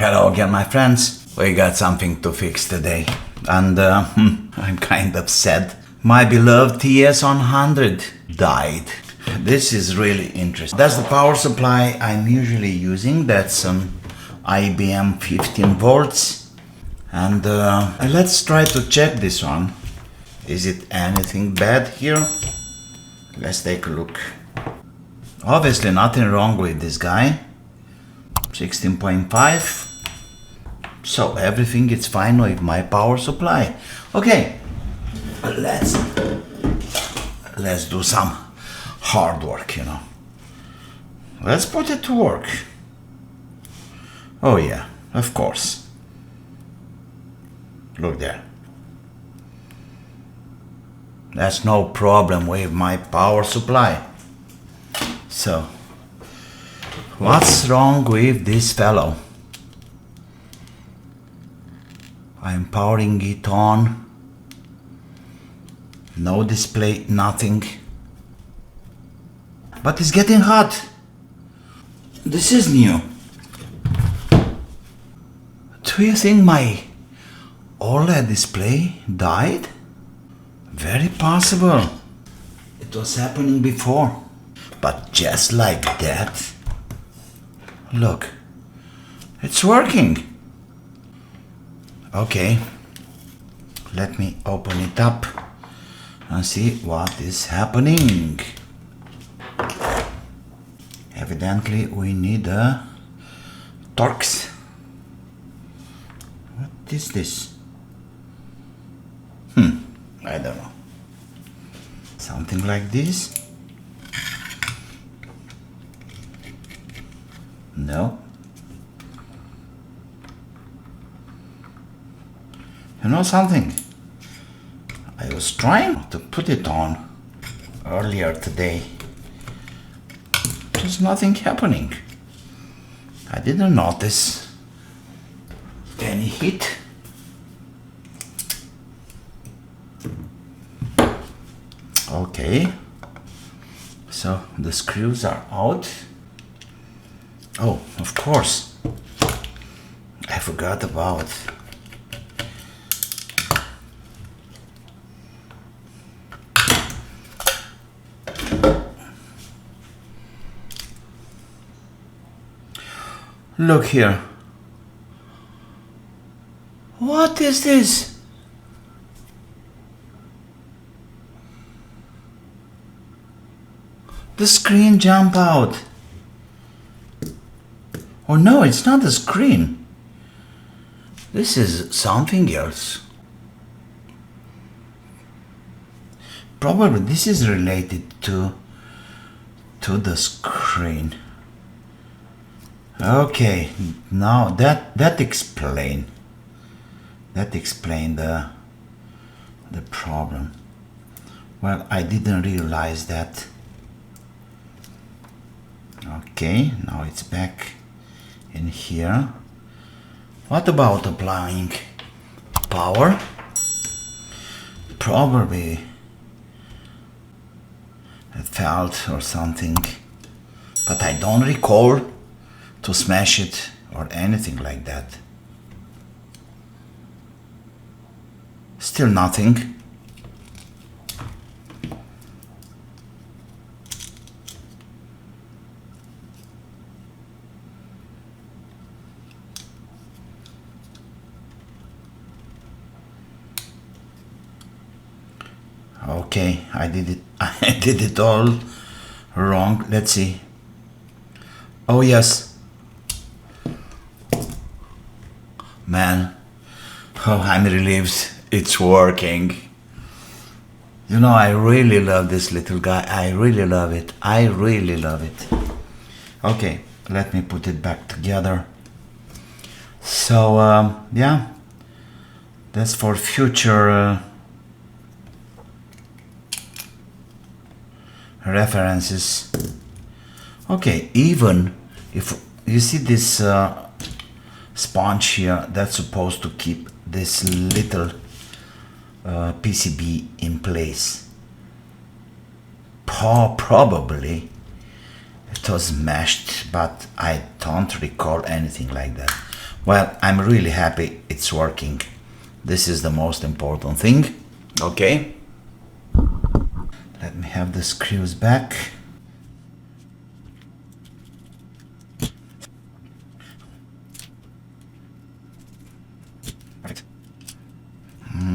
Hello again, my friends. We got something to fix today, and I'm kind of sad. My beloved TS100 died. This is really interesting. That's the power supply I'm usually using. That's IBM 15 volts. And let's try to check this one. Is it anything bad here? Let's take a look. Obviously nothing wrong with this guy. 16.5. So everything is fine with my power supply. Okay, let's do some hard work, you know. Let's put it to work. Oh yeah, of course. Look there. That's no problem with my power supply. So, what's wrong with this fellow? I'm powering it on. No display, nothing. But it's getting hot. This is new. Do you think my OLED display died? Very possible. It was happening before. But just like that. Look. It's working. Okay. Let me open it up and see what is happening. Evidently we need a Torx. What is this? I don't know. Something like this? No. You know something? I was trying to put it on earlier today. There's nothing happening. I didn't notice any heat. Okay, so the screws are out. Oh, of course, I forgot about. Look here. What is this? The screen jump out. Oh no, it's not the screen. This is something else. Probably this is related to the screen. Okay, now that explain the problem. Well, I didn't realize that. Okay, now it's back in here. What about applying power? Probably a fault or something, but I don't recall to smash it or anything like that. Still nothing. Okay, I did it all wrong. Let's see. Oh yes. Man, oh, I'm relieved it's working. You know, I really love this little guy. I really love it. I really love it. Okay, let me put it back together. So, yeah, that's for future references. Okay, even if you see this sponge here, that's supposed to keep this little PCB in place. Probably it was mashed, but I don't recall anything like that. Well, I'm really happy it's working. This is the most important thing. Okay. Let me have the screws back.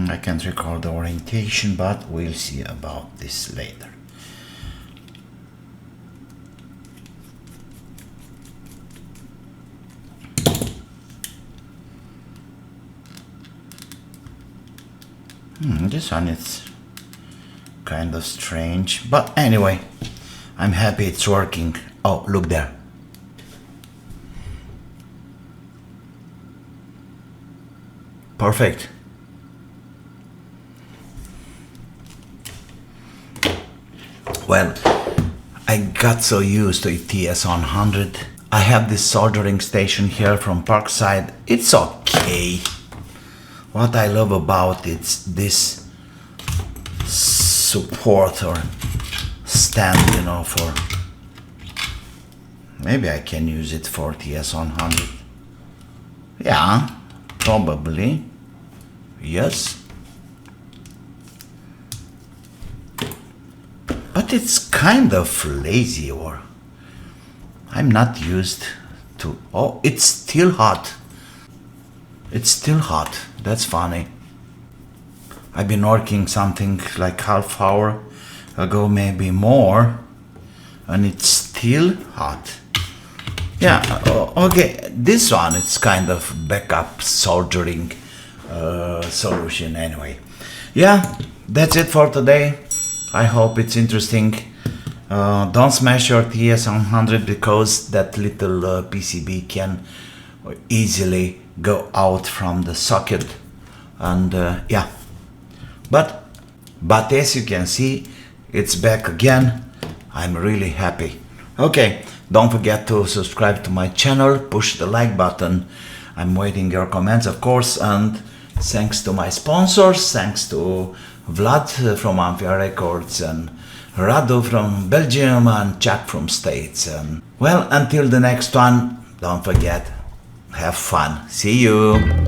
I can't record the orientation, but we'll see about this later. This one is kind of strange, but anyway, I'm happy it's working. Oh, look there. Perfect. Well, I got so used to TS100. I have this soldering station here from Parkside. It's okay. What I love about it's this support or stand, you know, for maybe I can use it for TS100. Yeah, probably. Yes. But it's kind of lazy, or I'm not used to. Oh, it's still hot. It's still hot. That's funny. I've been working something like half hour ago, maybe more, and it's still hot. Yeah, okay, this one, it's kind of backup soldering solution anyway. Yeah, that's it for today. I hope it's interesting. Don't smash your TS100 because that little PCB can easily go out from the socket, and yeah, but as you can see, it's back again. I'm really happy. Okay, don't forget to subscribe to my channel, push the like button. I'm waiting your comments, of course, and thanks to my sponsors, thanks to Vlad from Ampere Records and Radu from Belgium and Chuck from States. And well, until the next one, don't forget, have fun. See you.